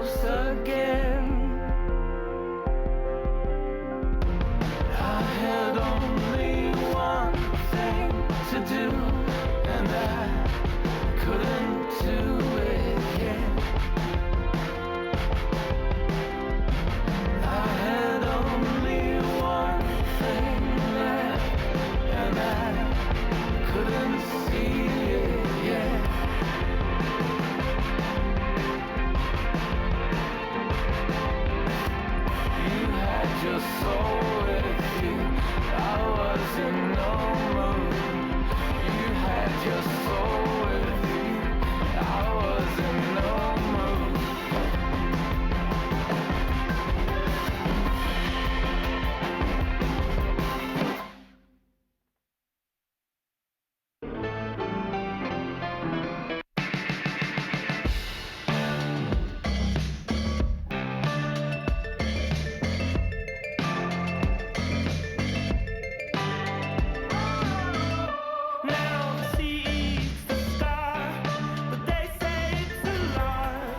close again. I had only one thing to do, and I couldn't do it yet. I had only one thing left, and I couldn't see it yet. You had your soul with you, I was in no mood. You had your soul with you, I was in no mood. Now the sea eats the sky, but they say it's a lie.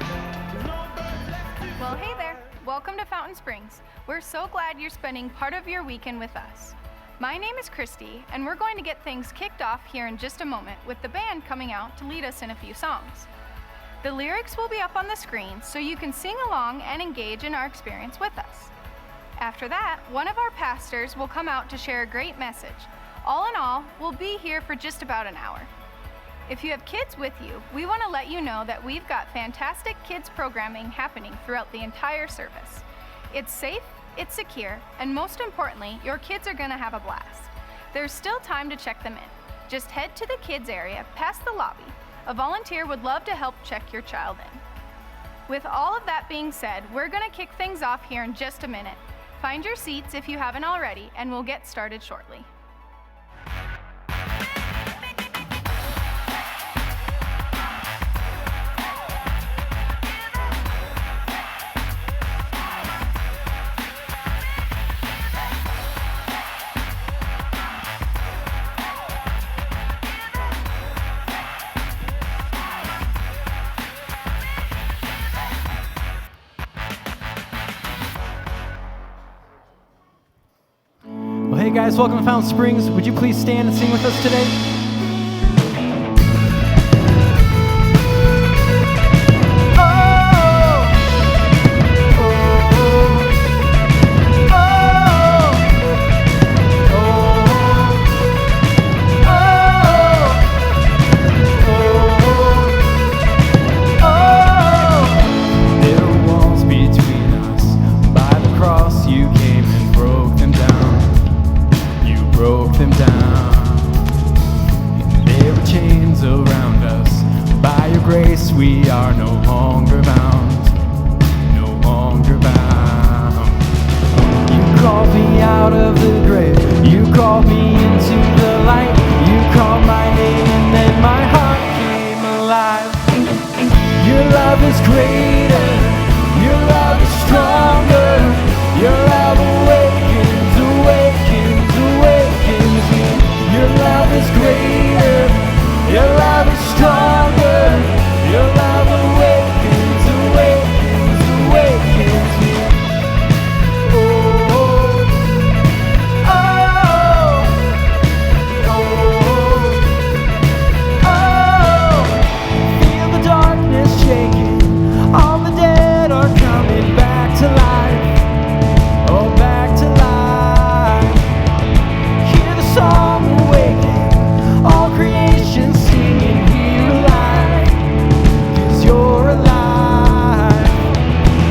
No birds left to Well, hey there. Welcome to Fountain Springs. We're so glad you're spending part of your weekend with us. My name is Christy, and we're going to get things kicked off here in just a moment with the band coming out to lead us in a few songs. The lyrics will be up on the screen so you can sing along and engage in our experience with us. After that, one of our pastors will come out to share a great message. All in all, we'll be here for just about an hour. If you have kids with you, we want to let you know that we've got fantastic kids programming happening throughout the entire service. It's safe, it's secure, and most importantly, your kids are going to have a blast. There's still time to check them in. Just head to the kids area past the lobby. A volunteer would love to help check your child in. With all of that being said, we're going to kick things off here in just a minute. Find your seats if you haven't already, and we'll get started shortly. Well, hey guys, welcome to Fountain Springs. Would you please stand and sing with us today? There were walls between us. By the cross you came and broke them down. You broke them down. There were chains around us. By your grace we are no longer bound. No longer bound. You called me out of the grave. You called me into the light. You called my name and then my heart came alive. Your love is greater. Your love is stronger. Your love awakens, awakens, awakens me. Your love is greater. Your love is stronger. Your love awakens, awakens, awakens me. Oh, oh, oh, oh. Feel the darkness shaking. All the dead are coming back to life. Oh, back to life. Hear the song awaken. All creation singing, here alive. 'Cause you're alive.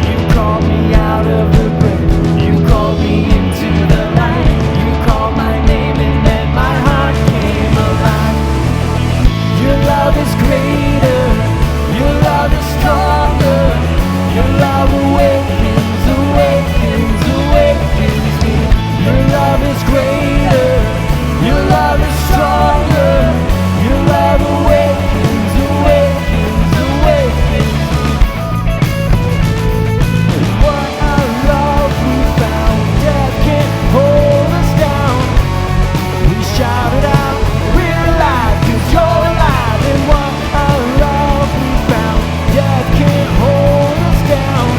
You called me out of the grave. You called me into the light. You called my name and then my heart came alive. Your love is greater. Your love is stronger. Your love awakens, awakens, awakens me. Your love is greater. Your love is stronger. Your love awakens, awakens, awakens me. What a love we found. Death can't hold us down. We shout it out. We're alive 'cause you're alive. And what a love we found. Death can't hold us down.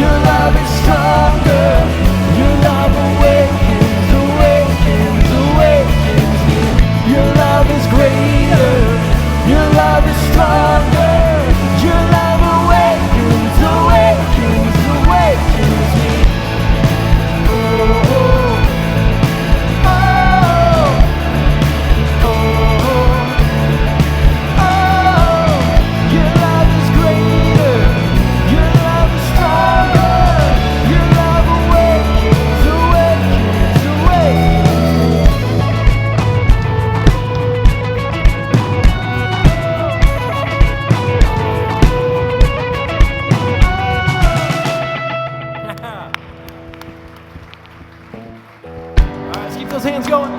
Your love is stronger. Your love awakens, awakens, awakens me. Your love is greater. Your love is stronger. Your love awakens, awakens, awakens me. Oh, oh, oh, oh. Your love is greater. Your love is stronger. Your love awakens, awakens, awakens. All right, let's keep those hands going.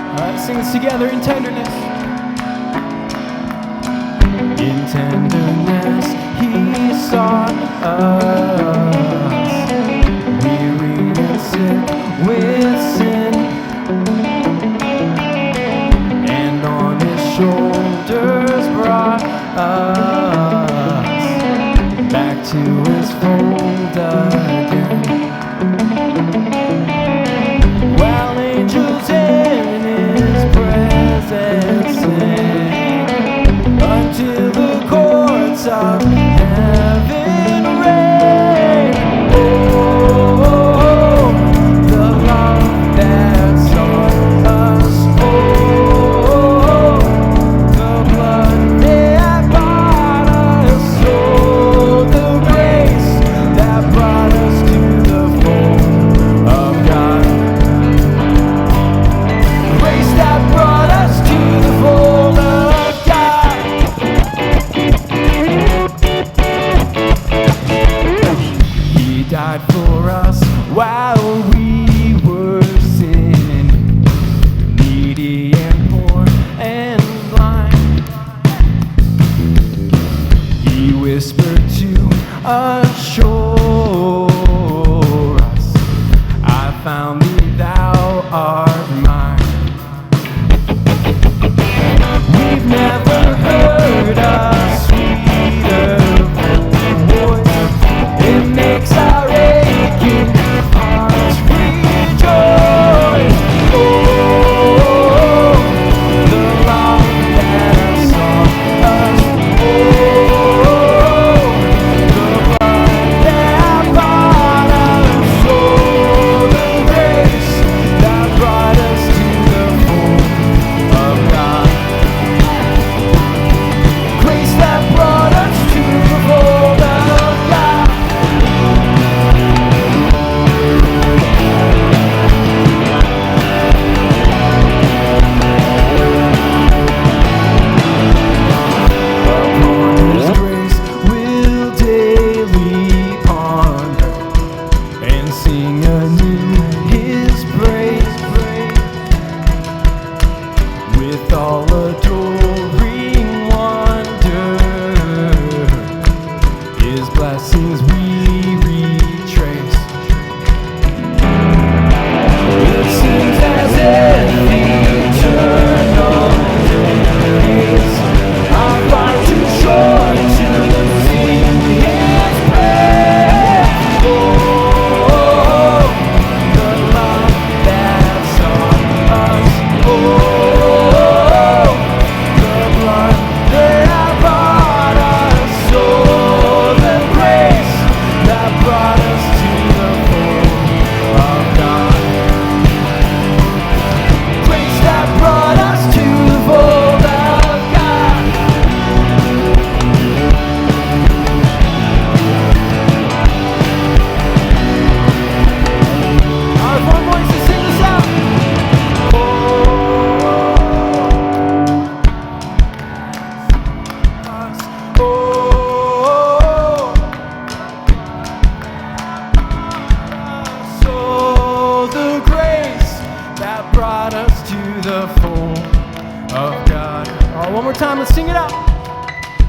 All right, let's sing this together in tenderness. In tenderness, he sought us, weary and sick with sin, and on his shoulders brought us back to his fold again. While angels in his presence sing, until the courts of heaven reign. Oh, the love that sought us. Oh, the blood that bought us. Oh, the grace that brought us to the fold of God. Grace that brought us to the fold of God. He died for us while we were sinning, needy and poor and blind. He whispered to assure us, I found thee, thou art mine. We've never heard a sweeter voice. It makes our aching hearts rejoice. Oh, the love that sought us. Oh, the blood that bought us. Oh, the grace that brought us to the fold of God. Grace that brought us to the fold of God. Upon his grace we'll daily ponder and sing anew his praise. With all adoring wonder, his blessings we retrace. It seems as if eternal days are far too short to sing his praise. Oh, the love that sought us. Oh, the blood that bought us. Oh, the grace that brought us to the fold of God. Grace that brought us to the fold of God. All right, one voice to sing this out. Oh, us. Oh, so the grace that brought us to the fold of God. All right, one more time, let's sing it out.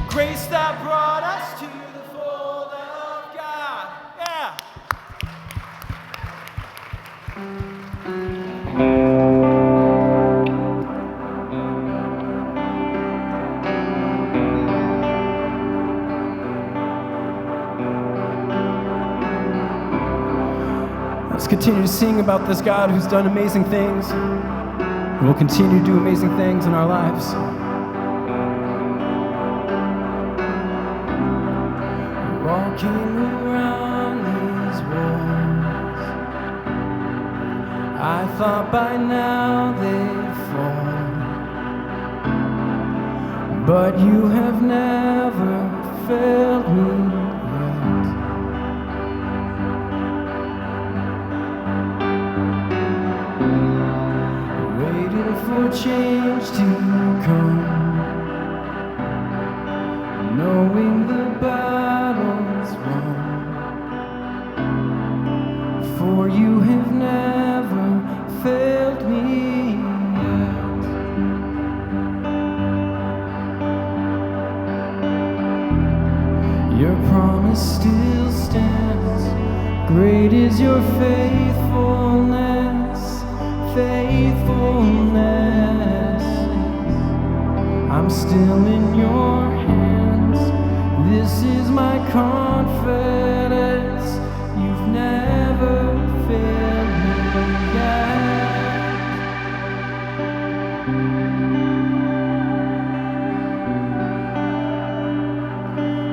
Grace that brought us to the fold of God. Yeah. continue to sing about this God who's done amazing things and will continue to do amazing things in our lives. Walking around these walls, I thought by now they'd fall, but you have never failed me yet. Waiting for change to come, knowing the battle's won, for you have never failed me yet. Your promise still stands, great is your faithfulness, faithfulness. I'm still in your hands, this is my confidence, you've never failed me yet.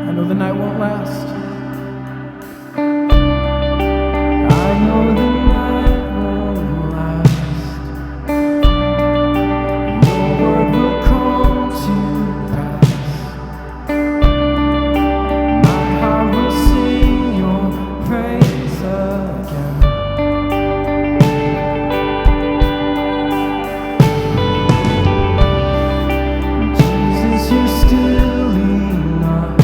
I know the night won't last, I know the night won't last. Your word will come to pass. My heart will sing your praise again. Jesus, you're still enough.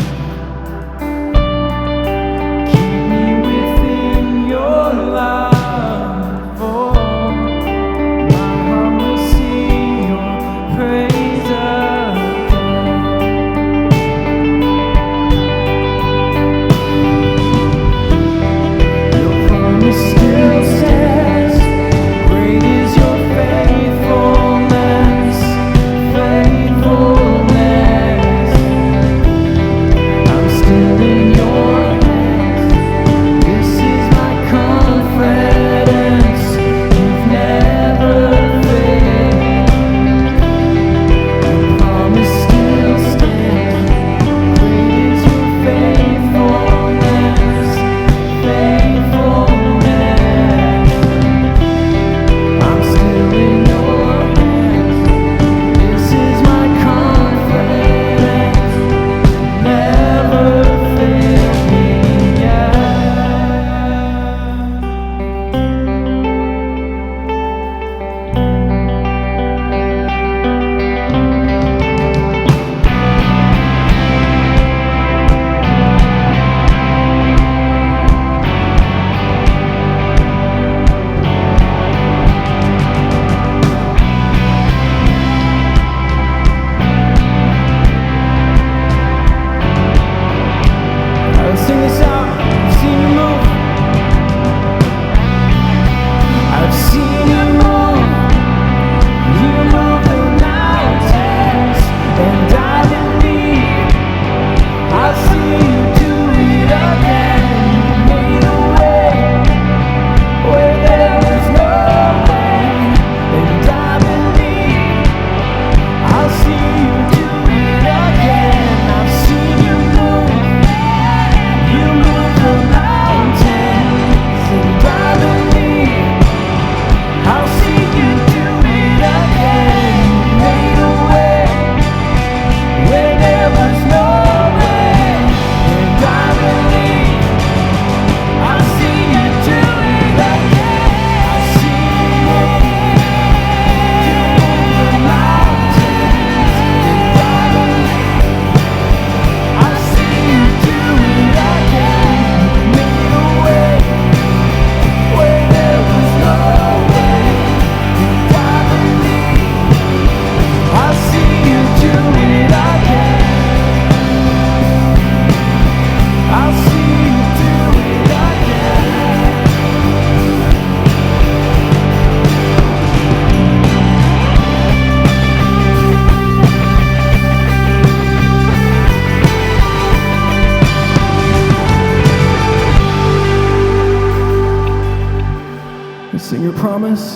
promise.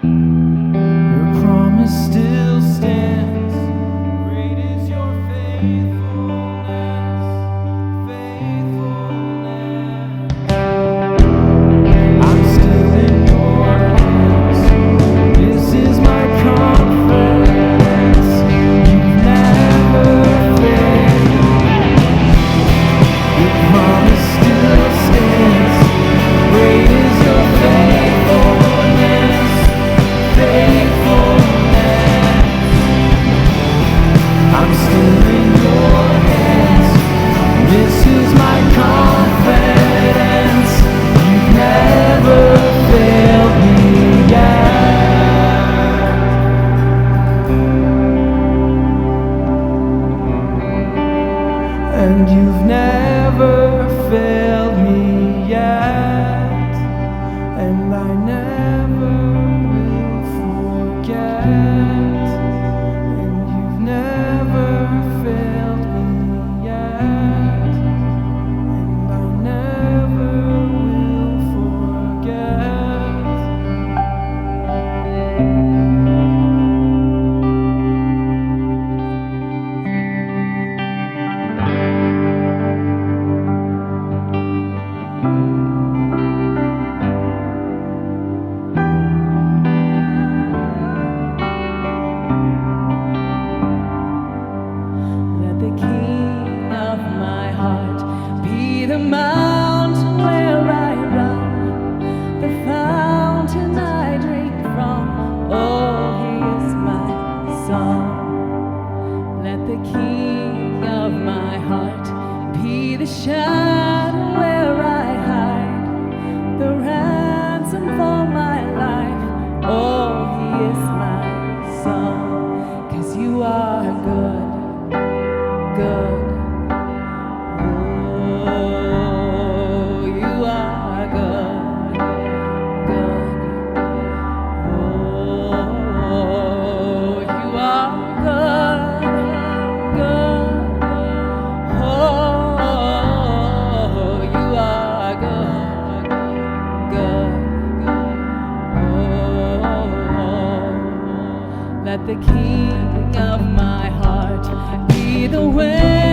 Your promise still stands. Great is your faithfulness, faithfulness. I'm still in your hands. This is my confidence. You've never failed. Your promise still stands. Great is your faithfulness, faithfulness. I'm still in your hands. This is my confidence. You've never failed me yet. And you've never failed me yet. And I never will forget. And you've never failed me yet. And I never will forget. Let the King of my heart be the mountain where I run, the fountain I drink from. Oh, He is my song. Let the King of my heart be the shadow where I hide, the ransom for my life. Oh, He is my song. 'Cause you are good, good. Oh, you are good, good. Oh, you are good, good. Oh, you are good, good. Oh, let the King of my heart be the way.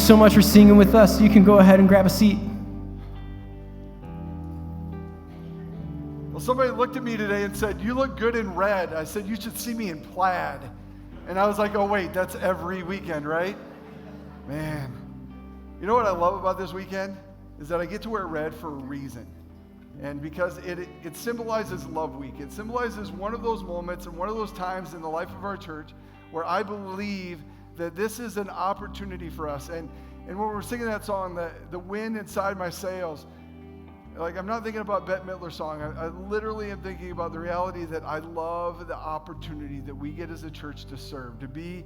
so much for singing with us. You can go ahead and grab a seat. Well, somebody looked at me today and said, "You look good in red." I said, "You should see me in plaid." And I was like, oh wait, that's every weekend, right? Man, you know what I love about this weekend? Is that I get to wear red for a reason. And because it symbolizes Love Week. It symbolizes one of those moments and one of those times in the life of our church where I believe that this is an opportunity for us. And when we're singing that song, the wind inside my sails, like, I'm not thinking about Bette Midler's song. I literally am thinking about the reality that I love the opportunity that we get as a church to serve, to be,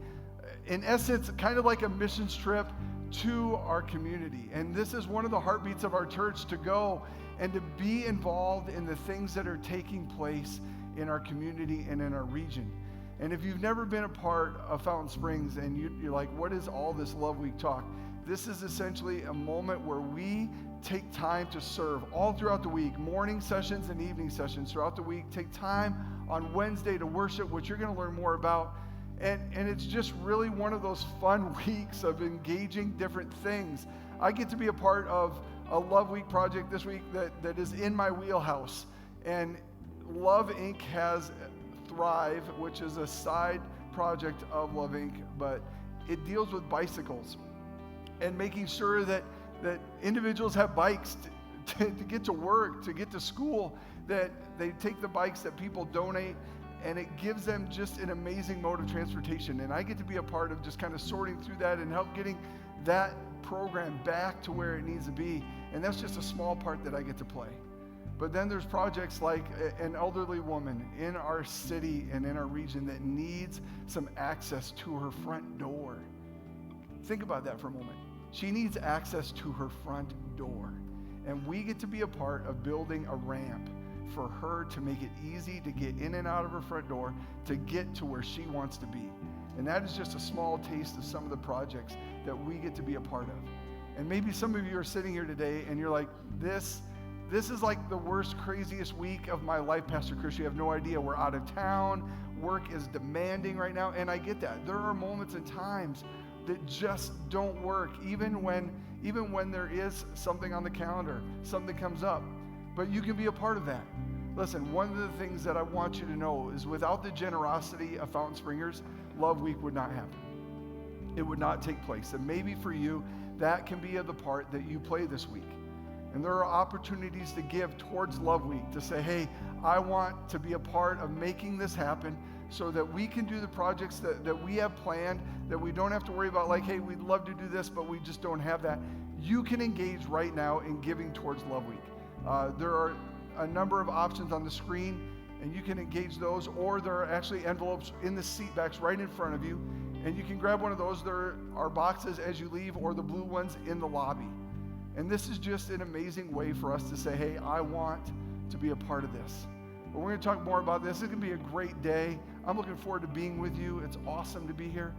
in essence, kind of like a missions trip to our community. And this is one of the heartbeats of our church, to go and to be involved in the things that are taking place in our community and in our region. And if you've never been a part of Fountain Springs and you're like, what is all this Love Week talk? This is essentially a moment where we take time to serve all throughout the week, morning sessions and evening sessions throughout the week. Take time on Wednesday to worship, which you're going to learn more about. And it's just really one of those fun weeks of engaging different things. I get to be a part of a Love Week project this week that is in my wheelhouse. And Love Inc. has Thrive, which is a side project of Love Inc., but it deals with bicycles and making sure that individuals have bikes to get to work, to get to school, that they take the bikes that people donate, and it gives them just an amazing mode of transportation. And I get to be a part of just kind of sorting through that and help getting that program back to where it needs to be. And that's just a small part that I get to play. But then there's projects like an elderly woman in our city and in our region that needs some access to her front door. Think about that for a moment. She needs access to her front door. And we get to be a part of building a ramp for her to make it easy to get in and out of her front door to get to where she wants to be. And that is just a small taste of some of the projects that we get to be a part of. And maybe some of you are sitting here today and you're like, this is like the worst, craziest week of my life, Pastor Chris. You have no idea. We're out of town. Work is demanding right now. And I get that. There are moments and times that just don't work, even when there is something on the calendar, something comes up. But you can be a part of that. Listen, one of the things that I want you to know is without the generosity of Fountain Springers, Love Week would not happen. It would not take place. And maybe for you, that can be the part that you play this week. And there are opportunities to give towards Love Week, to say, hey, I want to be a part of making this happen so that we can do the projects that we have planned, that we don't have to worry about, like, hey, we'd love to do this, but we just don't have that. You can engage right now in giving towards Love Week. There are a number of options on the screen, and you can engage those, or there are actually envelopes in the seat backs right in front of you, and you can grab one of those. There are boxes as you leave, or the blue ones in the lobby. And this is just an amazing way for us to say, hey, I want to be a part of this. But we're going to talk more about this. It's going to be a great day. I'm looking forward to being with you. It's awesome to be here.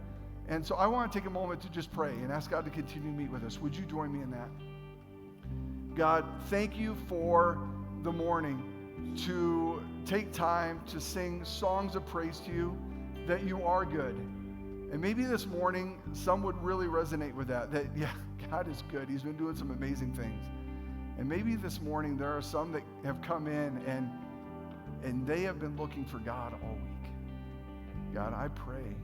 And so I want to take a moment to just pray and ask God to continue to meet with us. Would you join me in that? God, thank you for the morning to take time to sing songs of praise to you, that you are good. And maybe this morning, some would really resonate with that, yeah, God is good. He's been doing some amazing things. And maybe this morning, there are some that have come in and they have been looking for God all week. God, I pray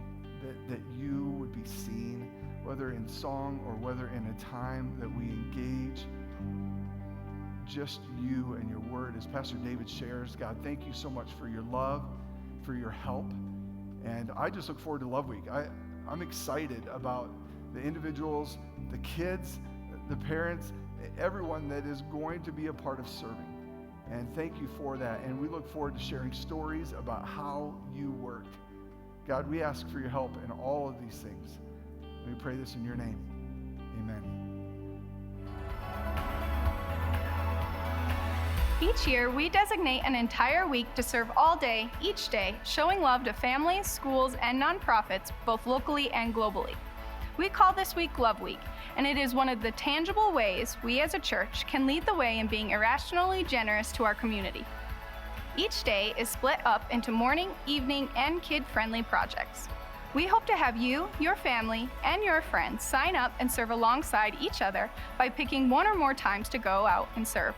that you would be seen, whether in song or whether in a time that we engage just you and your word. As Pastor David shares, God, thank you so much for your love, for your help. And I just look forward to Love Week. I'm excited about the individuals, the kids, the parents, everyone that is going to be a part of serving. And thank you for that. And we look forward to sharing stories about how you worked. God, we ask for your help in all of these things. We pray this in your name. Amen. Each year, we designate an entire week to serve all day, each day, showing love to families, schools, and nonprofits, both locally and globally. We call this week Love Week, and it is one of the tangible ways we as a church can lead the way in being irrationally generous to our community. Each day is split up into morning, evening, and kid-friendly projects. We hope to have you, your family, and your friends sign up and serve alongside each other by picking one or more times to go out and serve.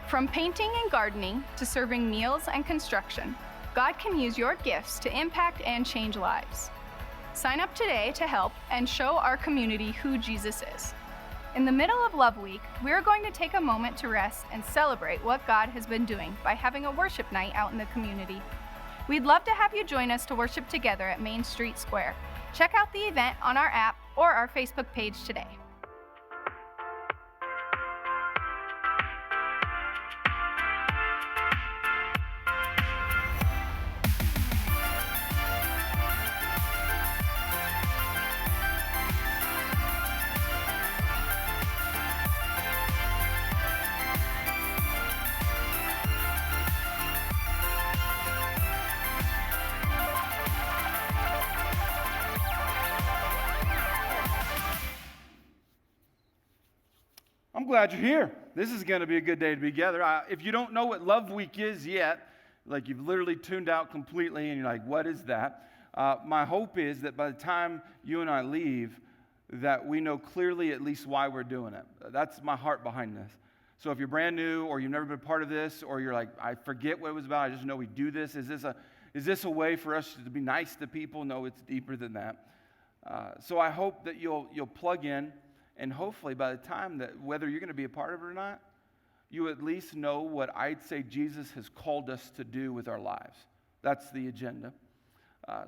From painting and gardening to serving meals and construction, God can use your gifts to impact and change lives. Sign up today to help and show our community who Jesus is. In the middle of Love Week, we're going to take a moment to rest and celebrate what God has been doing by having a worship night out in the community. We'd love to have you join us to worship together at Main Street Square. Check out the event on our app or our Facebook page today. I'm glad you're here. This is going to be a good day to be together. If you don't know what Love Week is yet, like you've literally tuned out completely and you're like, what is that? My hope is that by the time you and I leave, that we know clearly at least why we're doing it. That's my heart behind this. So if you're brand new or you've never been part of this or you're like, I forget what it was about, I just know we do this. Is this a way for us to be nice to people? No, it's deeper than that. So I hope that you'll plug in. And hopefully by the time that whether you're going to be a part of it or not, you at least know what I'd say Jesus has called us to do with our lives. That's the agenda.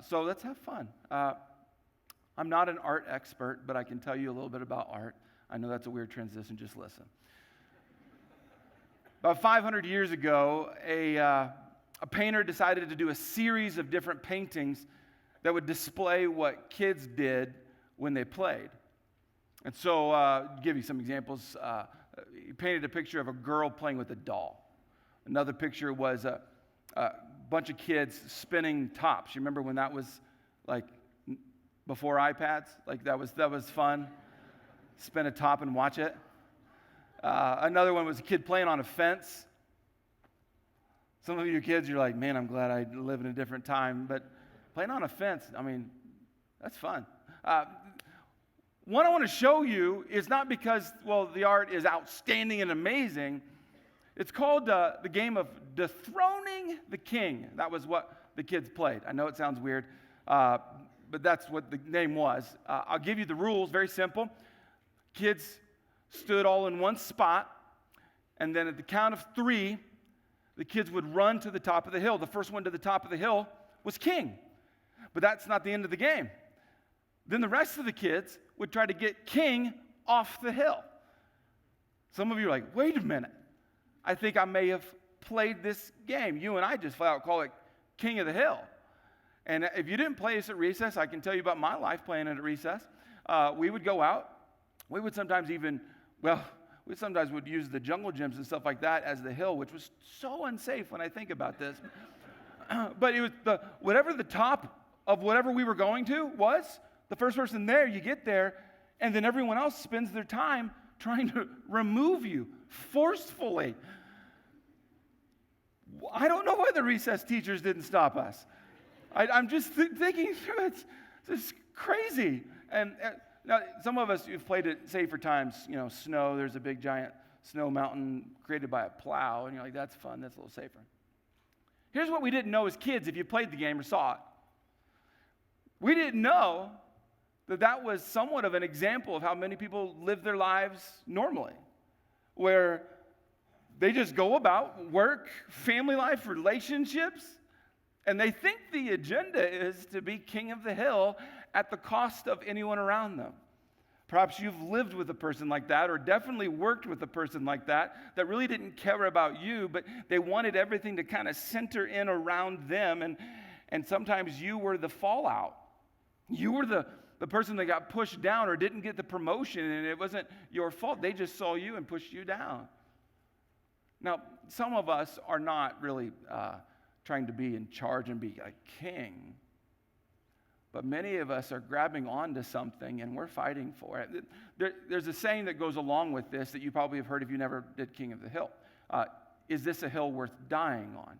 So let's have fun. I'm not an art expert, but I can tell you a little bit about art. I know that's a weird transition, just listen. About 500 years ago, a painter decided to do a series of different paintings that would display what kids did when they played. And so, to give you some examples, he painted a picture of a girl playing with a doll. Another picture was a bunch of kids spinning tops. You remember when that was like before iPads? Like that was fun. Spin a top and watch it. Another one was a kid playing on a fence. Some of you kids, you're like, man, I'm glad I live in a different time. But playing on a fence, I mean, that's fun. What I want to show you is not because, well, the art is outstanding and amazing. It's called the game of Dethroning the King. That was what the kids played. I know it sounds weird, but that's what the name was. I'll give you the rules, very simple. Kids stood all in one spot, and then at the count of 3, the kids would run to the top of the hill. The first one to the top of the hill was king. But that's not the end of the game. Then the rest of the kids would try to get king off the hill. Some of you are like, wait a minute. I think I may have played this game. You and I just flat out call it King of the Hill. And if you didn't play this at recess, I can tell you about my life playing it at recess. We would go out. We would sometimes would use the jungle gyms and stuff like that as the hill, which was so unsafe when I think about this. But it was whatever the top of whatever we were going to was, the first person there, you get there, and then everyone else spends their time trying to remove you forcefully. I don't know why the recess teachers didn't stop us. I'm just thinking through it. It's crazy. And now, some of us have played it safer times, snow. There's a big giant snow mountain created by a plow, and you're like, that's fun, that's a little safer. Here's what we didn't know as kids if you played the game or saw it. We didn't know that was somewhat of an example of how many people live their lives normally, where they just go about work, family life, relationships, and they think the agenda is to be king of the hill at the cost of anyone around them. Perhaps you've lived with a person like that, or definitely worked with a person like that really didn't care about you, but they wanted everything to kind of center in around them, and sometimes you were the fallout. You were the person that got pushed down or didn't get the promotion, and it wasn't your fault. They just saw you and pushed you down. Now, some of us are not really trying to be in charge and be a king, but many of us are grabbing onto something and we're fighting for it. There's a saying that goes along with this that you probably have heard if you never did King of the Hill. Is this a hill worth dying on?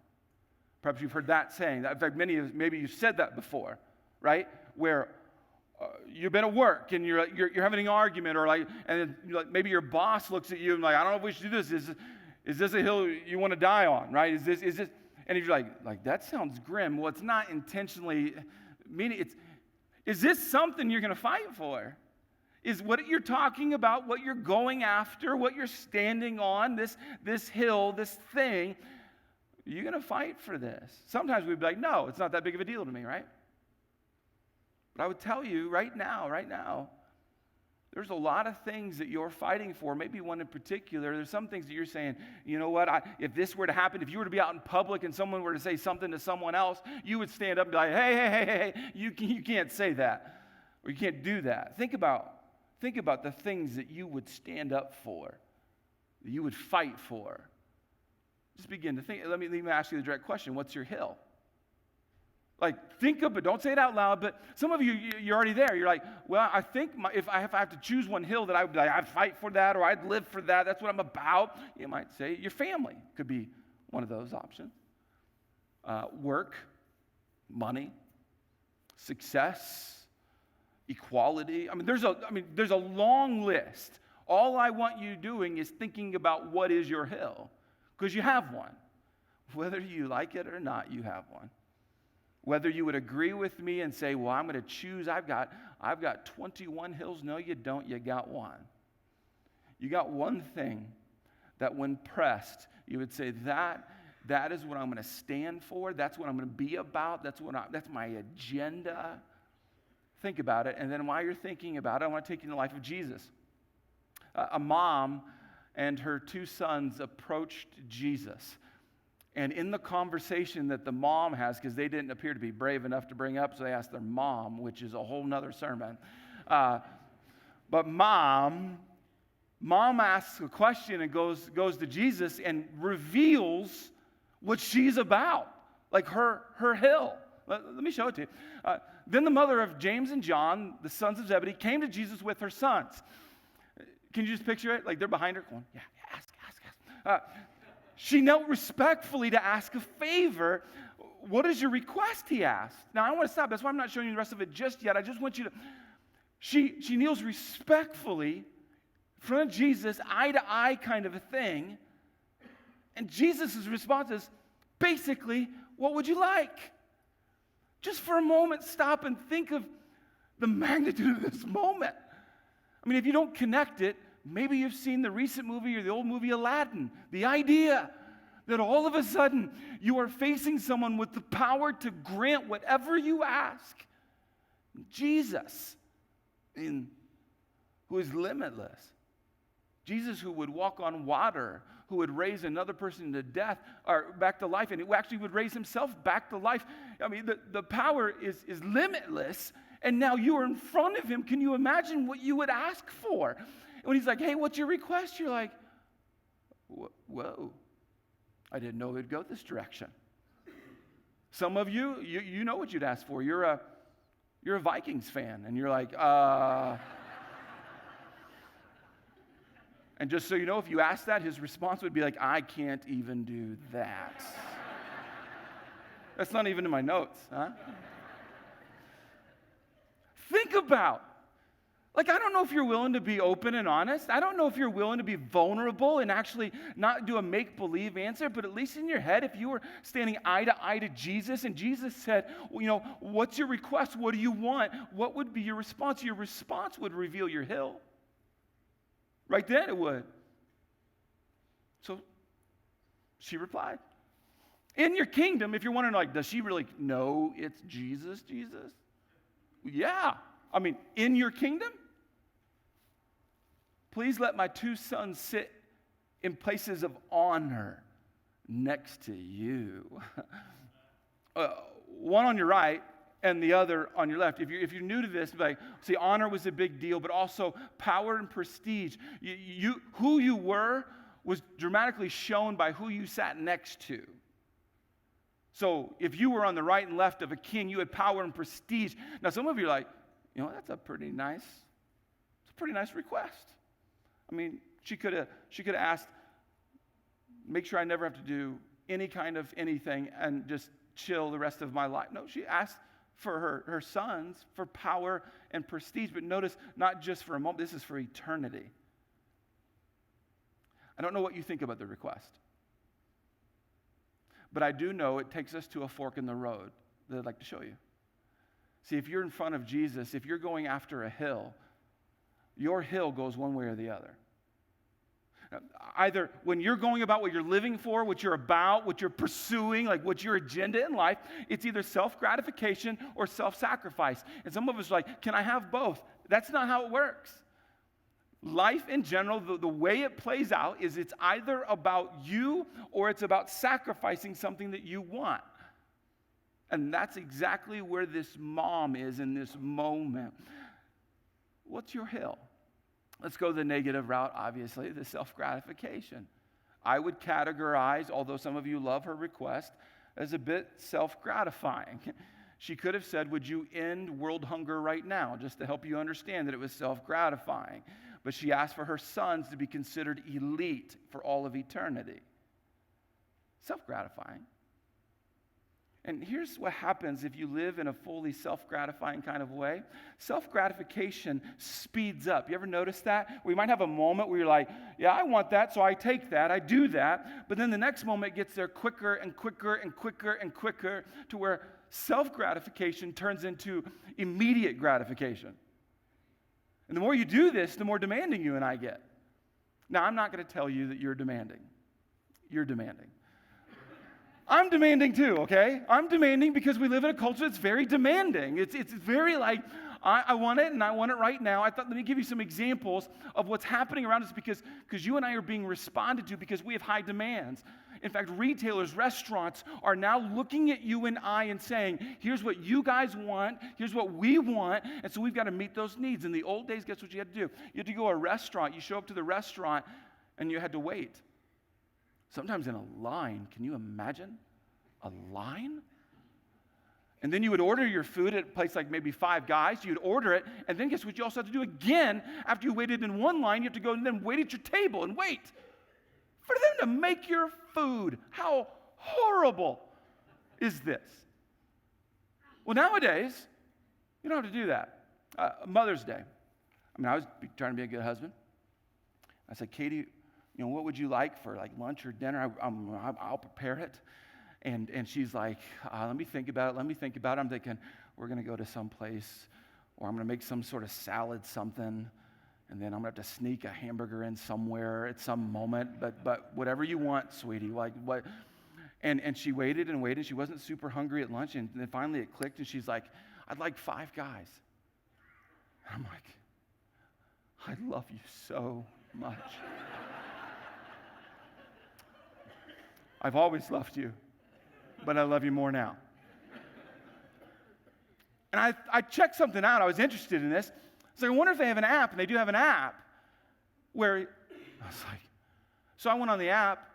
Perhaps you've heard that saying. In fact, maybe you've said that before, right? Where you've been at work and you're having an argument, or and then, maybe your boss looks at you and like, I don't know if we should do this. Is this a hill you want to die on, right? Is this? And if you're like that sounds grim. Well, it's not intentionally meaning. Is this something you're going to fight for? Is what you're talking about, what you're going after, what you're standing on, this hill, this thing, you're going to fight for this? Sometimes we'd be like, no, it's not that big of a deal to me, right? But I would tell you right now, there's a lot of things that you're fighting for, maybe one in particular. There's some things that you're saying, you know what, if this were to happen, if you were to be out in public and someone were to say something to someone else, you would stand up and be like, hey, you can't say that, or you can't do that. Think about the things that you would stand up for, that you would fight for. Just begin to think. Let me ask you the direct question. What's your hill? Like, think of it. Don't say it out loud, but some of you're already there. You're like, well, I think if I have to choose one hill that I would be like, I'd fight for that, or I'd live for that. That's what I'm about. You might say your family could be one of those options. Work, money, success, equality. There's a long list. All I want you doing is thinking about what is your hill, because you have one. Whether you like it or not, you have one. Whether you would agree with me and say, well, I'm going to choose, I've got 21 hills. No, you don't. You got one. You got one thing that when pressed, you would say, that is what I'm going to stand for. That's what I'm going to be about. That's my agenda. Think about it. And then while you're thinking about it, I want to take you in the life of Jesus. A mom and her two sons approached Jesus. And in the conversation that the mom has, because they didn't appear to be brave enough to bring up, so they asked their mom, which is a whole nother sermon. But mom asks a question and goes to Jesus and reveals what she's about, like her hill. Let me show it to you. Then the mother of James and John, the sons of Zebedee, came to Jesus with her sons. Can you just picture it? Like they're behind her going, yeah, ask. She knelt respectfully to ask a favor. What is your request, he asked. Now, I want to stop. That's why I'm not showing you the rest of it just yet. I just want you to... She kneels respectfully in front of Jesus, eye-to-eye kind of a thing. And Jesus' response is, basically, what would you like? Just for a moment, stop and think of the magnitude of this moment. If you don't connect it, maybe you've seen the recent movie or the old movie Aladdin. The idea that all of a sudden you are facing someone with the power to grant whatever you ask. Jesus, who is limitless. Jesus, who would walk on water, who would raise another person to death or back to life, and who actually would raise himself back to life. The power is limitless, and now you are in front of him. Can you imagine what you would ask for? And when he's like, hey, what's your request? You're like, whoa, I didn't know it would go this direction. Some of you know what you'd ask for. You're a Vikings fan, and you're like, And just so you know, if you ask that, his response would be like, I can't even do that. That's not even in my notes, huh? Think about, I don't know if you're willing to be open and honest. I don't know if you're willing to be vulnerable and actually not do a make-believe answer, but at least in your head, if you were standing eye to eye to Jesus and Jesus said, what's your request? What do you want? What would be your response? Your response would reveal your hill. Right then it would. So she replied, in your kingdom, if you're wondering, does she really know it's Jesus? Yeah. In your kingdom, please let my two sons sit in places of honor next to you. One on your right and the other on your left. If you're new to this, see, honor was a big deal, but also power and prestige. Who you were was dramatically shown by who you sat next to. So if you were on the right and left of a king, you had power and prestige. Now some of you are like, that's a pretty nice request. She could have asked, make sure I never have to do any kind of anything and just chill the rest of my life. No, she asked, for her sons, for power and prestige. But notice, not just for a moment, this is for eternity. I don't know what you think about the request, but I do know it takes us to a fork in the road that I'd like to show you. See, if you're in front of Jesus, if you're going after a hill, your hill goes one way or the other. Either when you're going about what you're living for, what you're about, what you're pursuing, like what's your agenda in life, it's either self-gratification or self-sacrifice. And some of us are like, can I have both? That's not how it works. Life in general, the way it plays out is it's either about you or it's about sacrificing something that you want. And that's exactly where this mom is in this moment. What's your hill? Let's go the negative route, obviously, the self-gratification. I would categorize, although some of you love her request, as a bit self-gratifying. She could have said, would you end world hunger right now, just to help you understand that it was self-gratifying. But she asked for her sons to be considered elite for all of eternity. Self-gratifying. And here's what happens if you live in a fully self-gratifying kind of way. Self-gratification speeds up. You ever notice that? We might have a moment where you're like, yeah, I want that, so I take that, I do that. But then the next moment it gets there quicker and quicker and quicker and quicker to where self-gratification turns into immediate gratification. And the more you do this, the more demanding you and I get. Now, I'm not going to tell you that you're demanding. You're demanding. I'm demanding too, okay? I'm demanding because we live in a culture that's very demanding. It's very like, I want it and I want it right now. I thought, let me give you some examples of what's happening around us because you and I are being responded to because we have high demands. In fact, retailers, restaurants are now looking at you and I and saying, here's what you guys want, here's what we want, and so we've got to meet those needs. In the old days, guess what you had to do? You had to go to a restaurant. You show up to the restaurant and you had to wait. Sometimes in a line. Can you imagine a line? And then you would order your food at a place like maybe Five Guys. You'd order it, and then guess what you also have to do again? After you waited in one line, you have to go and then wait at your table and wait for them to make your food. How horrible is this? Well, nowadays, you don't have to do that. Mother's Day. I was trying to be a good husband. I said, Katie, what would you like for like lunch or dinner? I'll prepare it. And she's like, let me think about it. I'm thinking, we're going to go to some place, or I'm going to make some sort of salad something, and then I'm going to have to sneak a hamburger in somewhere at some moment. But whatever you want, sweetie. Like what? And she waited and waited. She wasn't super hungry at lunch, and then finally it clicked, and she's like, I'd like Five Guys. I'm like, I love you so much. I've always loved you, but I love you more now. And I checked something out. I was interested in this. So I wonder if they have an app, and they do have an app where I was like, so I went on the app,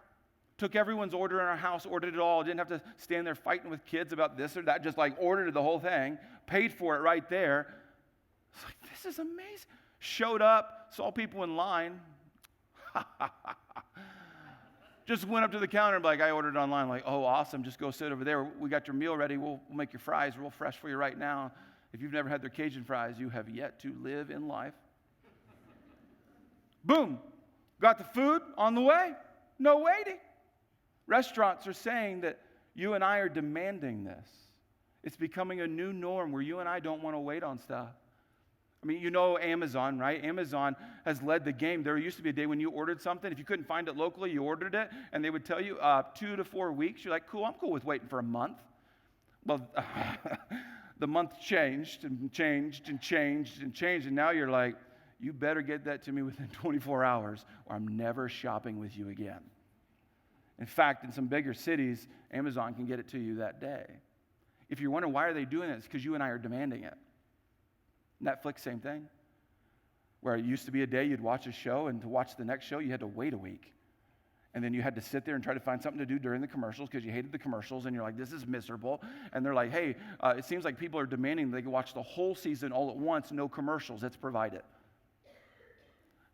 took everyone's order in our house, ordered it all. Didn't have to stand there fighting with kids about this or that. Just like ordered the whole thing, paid for it right there. I was like, this is amazing. Showed up, saw people in line. Just went up to the counter and like, I ordered it online. Like, oh, awesome. Just go sit over there. We got your meal ready. We'll make your fries real fresh for you right now. If you've never had their Cajun fries, you have yet to live in life. Boom. Got the food on the way. No waiting. Restaurants are saying that you and I are demanding this. It's becoming a new norm where you and I don't want to wait on stuff. I mean, you know Amazon, right? Amazon has led the game. There used to be a day when you ordered something. If you couldn't find it locally, you ordered it, and they would tell you 2 to 4 weeks. You're like, cool, I'm cool with waiting for a month. Well, the month changed and changed and changed and changed, and now you're like, you better get that to me within 24 hours, or I'm never shopping with you again. In fact, in some bigger cities, Amazon can get it to you that day. If you're wondering why are they doing this, it's because you and I are demanding it. Netflix, same thing. Where it used to be a day you'd watch a show, and to watch the next show, you had to wait a week. And then you had to sit there and try to find something to do during the commercials because you hated the commercials, and you're like, this is miserable. And they're like, hey, it seems like people are demanding they can watch the whole season all at once, no commercials. It's provided.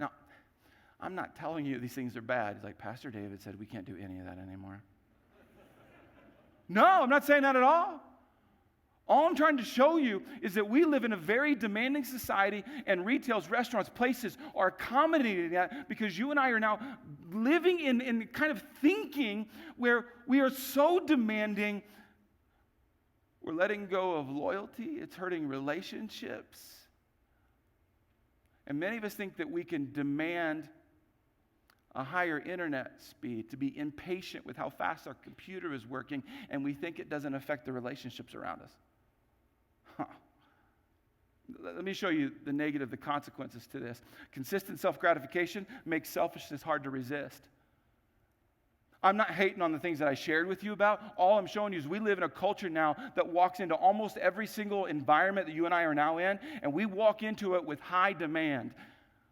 Now, I'm not telling you these things are bad. It's like Pastor David said, we can't do any of that anymore. No, I'm not saying that at all. All I'm trying to show you is that we live in a very demanding society, and retails, restaurants, places are accommodating that because you and I are now living in kind of thinking where we are so demanding, we're letting go of loyalty. It's hurting relationships. And many of us think that we can demand a higher internet speed, to be impatient with how fast our computer is working, and we think it doesn't affect the relationships around us. Let me show you the negative, the consequences to this. Consistent self-gratification makes selfishness hard to resist. I'm not hating on the things that I shared with you about. All I'm showing you is we live in a culture now that walks into almost every single environment that you and I are now in, and we walk into it with high demand.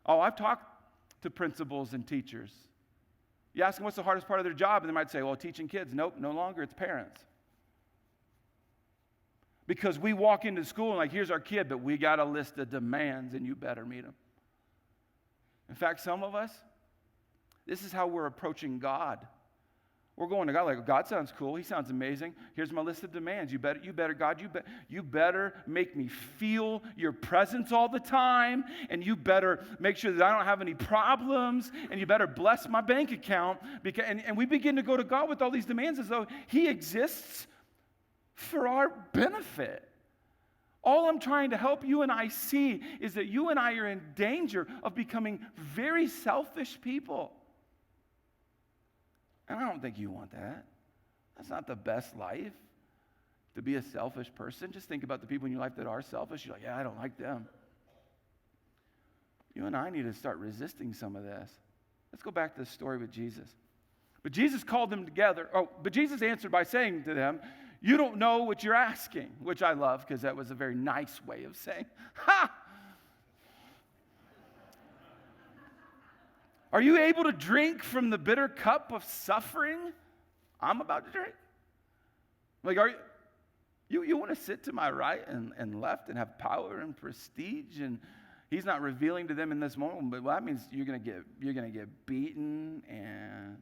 Oh, I've talked to principals and teachers. You ask them what's the hardest part of their job, and they might say, well, teaching kids. Nope, no longer. It's parents. Because we walk into school and like, here's our kid, but we got a list of demands and you better meet them. In fact, some of us, this is how we're approaching God. We're going to God like, God sounds cool. He sounds amazing. Here's my list of demands. You better, God, you better make me feel your presence all the time, and you better make sure that I don't have any problems, and you better bless my bank account. And we begin to go to God with all these demands as though He exists for our benefit. All I'm trying to help you and I see is that you and I are in danger of becoming very selfish people. And I don't think you want that. That's not the best life, to be a selfish person. Just think about the people in your life that are selfish. You're like, yeah, I don't like them. You and I need to start resisting some of this. Let's go back to the story with Jesus. But Jesus called them together. But Jesus answered by saying to them, you don't know what you're asking, which I love because that was a very nice way of saying, ha! Are you able to drink from the bitter cup of suffering I'm about to drink? Like, you want to sit to my right and left and have power and prestige? And He's not revealing to them in this moment, but that means you're gonna get beaten and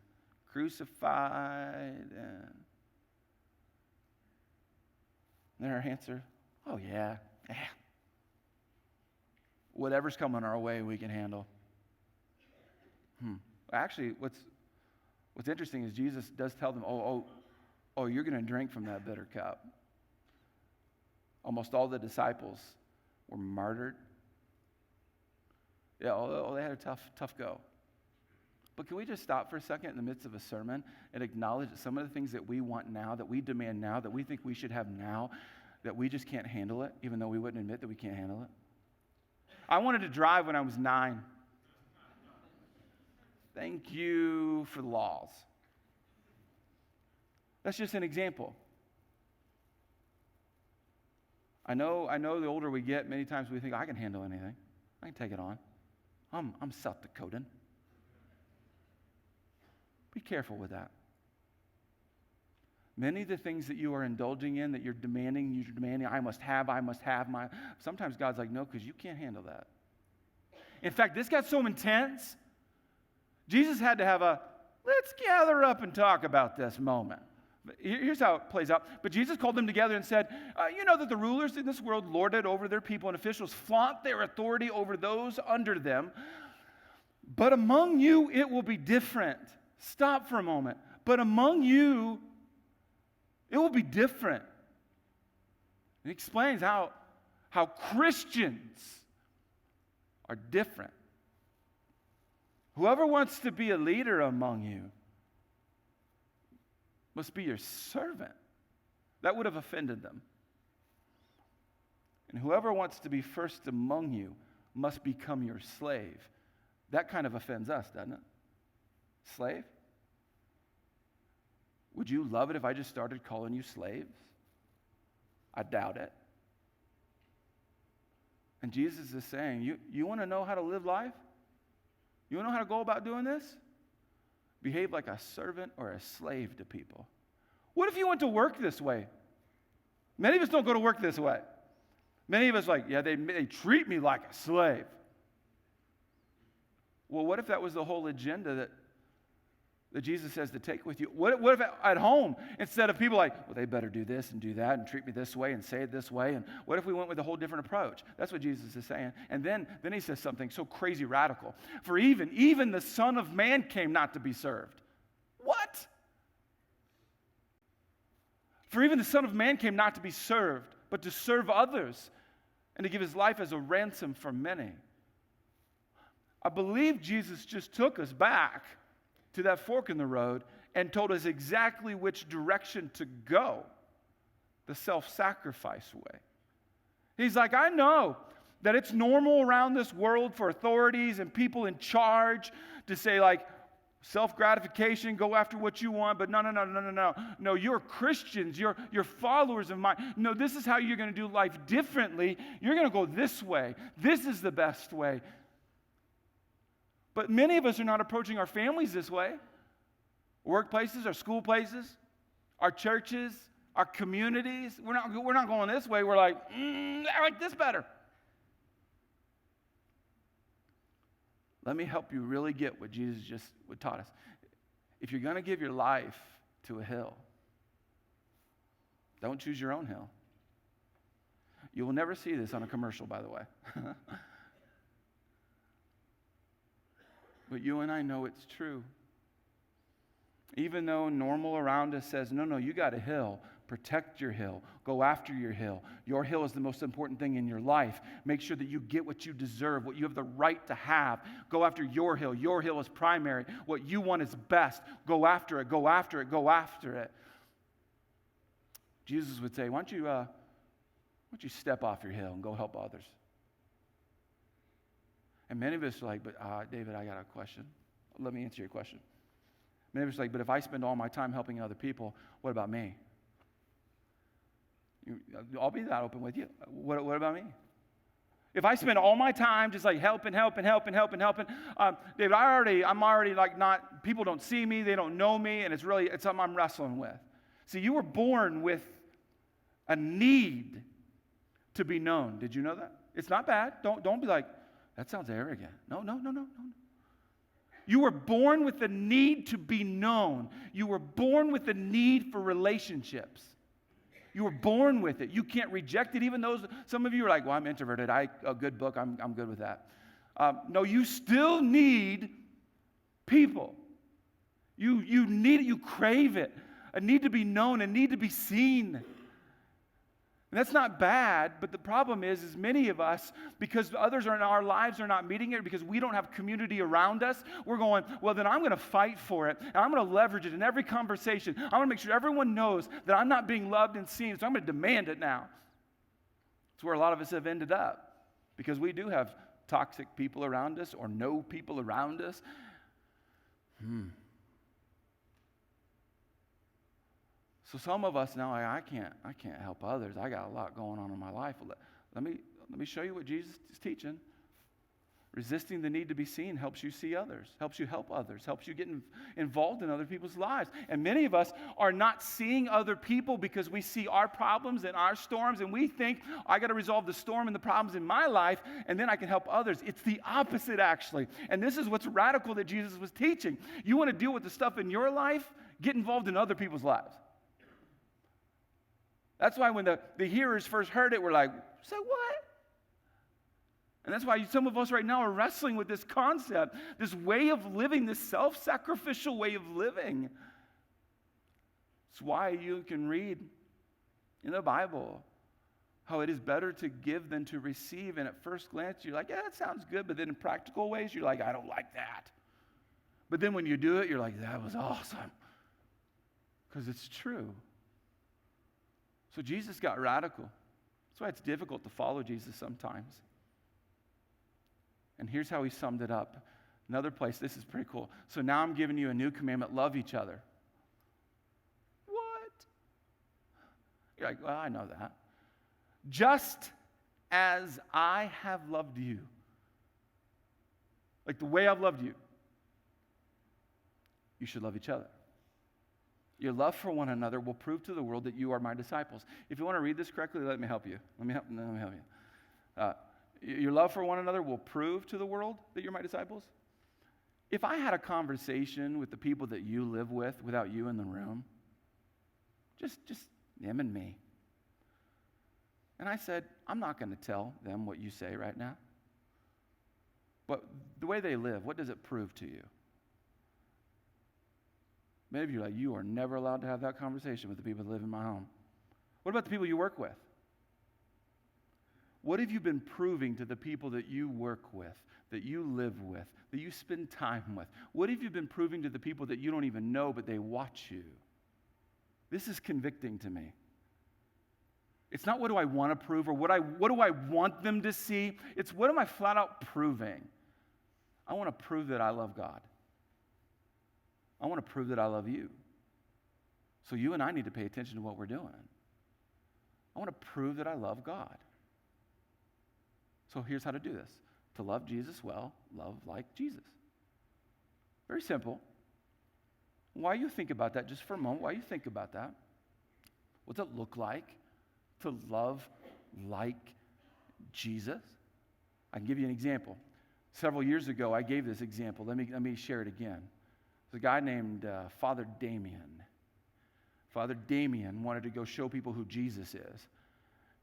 crucified. And their answer, oh yeah. Whatever's coming our way, we can handle. Actually, what's interesting is Jesus does tell them, oh, you're going to drink from that bitter cup. Almost all the disciples were martyred. Yeah, they had a tough go. But can we just stop for a second in the midst of a sermon and acknowledge that some of the things that we want now, that we demand now, that we think we should have now, that we just can't handle it, even though we wouldn't admit that we can't handle it? I wanted to drive when I was 9. Thank you for the laws. That's just an example. I know the older we get, many times we think, I can handle anything. I can take it on. I'm South Dakotan. Be careful with that. Many of the things that you are indulging in, that you're demanding, I must have my. Sometimes God's like, no, because you can't handle that. In fact, this got so intense, Jesus had to have let's gather up and talk about this moment. Here's how it plays out. But Jesus called them together and said, you know that the rulers in this world lord it over their people, and officials flaunt their authority over those under them. But among you, it will be different. Stop for a moment. But among you, it will be different. He explains how Christians are different. Whoever wants to be a leader among you must be your servant. That would have offended them. And whoever wants to be first among you must become your slave. That kind of offends us, doesn't it? Slave? Would you love it if I just started calling you slaves? I doubt it. And Jesus is saying, you want to know how to live life? You want to know how to go about doing this? Behave like a servant or a slave to people. What if you went to work this way? Many of us don't go to work this way. Many of us they treat me like a slave. Well, what if that was the whole agenda, that Jesus says to take with you? What if at home, instead of people like, well, they better do this and do that and treat me this way and say it this way, and what if we went with a whole different approach? That's what Jesus is saying. And then he says something so crazy radical. For even the Son of Man came not to be served. What? For even the Son of Man came not to be served, but to serve others and to give his life as a ransom for many. I believe Jesus just took us back to that fork in the road and told us exactly which direction to go, the self-sacrifice way. He's like, I know that it's normal around this world for authorities and people in charge to say like, self-gratification, go after what you want, but no. No, you're Christians, you're followers of mine. No, this is how you're going to do life differently. You're going to go this way. This is the best way. But many of us are not approaching our families this way. Workplaces, our school places, our churches, our communities. We're not going this way. We're like, I like this better. Let me help you really get what Jesus just taught us. If you're going to give your life to a hill, don't choose your own hill. You will never see this on a commercial, by the way. But you and I know it's true. Even though normal around us says, no, you got a hill. Protect your hill. Go after your hill. Your hill is the most important thing in your life. Make sure that you get what you deserve, what you have the right to have. Go after your hill. Your hill is primary. What you want is best. Go after it. Go after it. Go after it. Jesus would say, why don't you step off your hill and go help others? And many of us are like, but David, I got a question. Let me answer your question. Many of us are like, but if I spend all my time helping other people, what about me? I'll be that open with you. What about me? If I spend all my time just like helping, David, I'm already like not, people don't see me, they don't know me, and it's something I'm wrestling with. See, you were born with a need to be known. Did you know that? It's not bad. Don't be like, that sounds arrogant. No. You were born with a need to be known. You were born with a need for relationships. You were born with it. You can't reject it. Even those, some of you are like, well, I'm introverted. A good book, I'm good with that. No, you still need people. You need it. You crave it. A need to be known, a need to be seen. And that's not bad, but the problem is many of us, because others in our lives are not meeting it, because we don't have community around us, we're going, well, then I'm going to fight for it, and I'm going to leverage it in every conversation. I'm going to make sure everyone knows that I'm not being loved and seen, so I'm going to demand it now. It's where a lot of us have ended up, because we do have toxic people around us or no people around us. So some of us now, I can't help others. I got a lot going on in my life. Let me show you what Jesus is teaching. Resisting the need to be seen helps you see others, helps you help others, helps you get involved in other people's lives. And many of us are not seeing other people because we see our problems and our storms, and we think, I got to resolve the storm and the problems in my life, and then I can help others. It's the opposite, actually. And this is what's radical that Jesus was teaching. You want to deal with the stuff in your life? Get involved in other people's lives. That's why when the hearers first heard it, we're like, say what? And that's why some of us right now are wrestling with this concept, this way of living, this self-sacrificial way of living. It's why you can read in the Bible how it is better to give than to receive. And at first glance, you're like, yeah, that sounds good. But then in practical ways, you're like, I don't like that. But then when you do it, you're like, that was awesome. Because it's true. So Jesus got radical. That's why it's difficult to follow Jesus sometimes. And here's how he summed it up. Another place, this is pretty cool. So now I'm giving you a new commandment, love each other. What? You're like, well, I know that. Just as I have loved you. Like the way I've loved you. You should love each other. Your love for one another will prove to the world that you are my disciples. If you want to read this correctly, let me help you. Let me help you. Your love for one another will prove to the world that you're my disciples. If I had a conversation with the people that you live with without you in the room, just them and me, and I said, I'm not going to tell them what you say right now, but the way they live, what does it prove to you? Many of you are like, you are never allowed to have that conversation with the people that live in my home. What about the people you work with? What have you been proving to the people that you work with, that you live with, that you spend time with? What have you been proving to the people that you don't even know, but they watch you? This is convicting to me. It's not what do I want to prove or what do I want them to see. It's what am I flat out proving? I want to prove that I love God. I want to prove that I love you. So you and I need to pay attention to what we're doing. I want to prove that I love God. So here's how to do this. To love Jesus well, love like Jesus. Very simple. While you think about that, just for a moment, while you think about that, what's it look like to love like Jesus? I can give you an example. Several years ago, I gave this example. Let me share it again. There's a guy named Father Damien. Father Damien wanted to go show people who Jesus is.